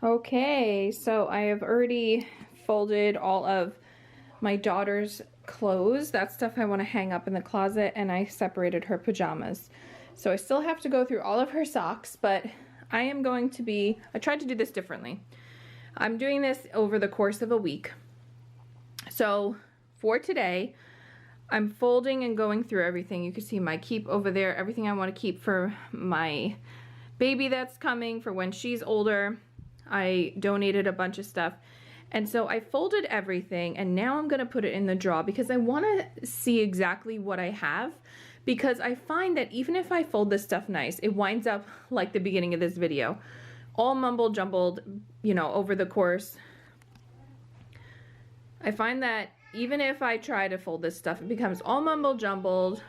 Okay, so I have already folded all of my daughter's clothes. That stuff I want to hang up in the closet, and I separated her pajamas. So I still have to go through all of her socks, but I tried to do this differently. I'm doing this over the course of a week. So for today, I'm folding and going through everything. You can see my keep over there, everything I want to keep for my baby that's coming, for when she's older. I donated a bunch of stuff. And so I folded everything, and now I'm gonna put it in the drawer because I wanna see exactly what I have, because I find that even if I fold this stuff nice, it winds up like the beginning of this video, all mumble jumbled, over the course. I find that even if I try to fold this stuff, it becomes all mumble jumbled.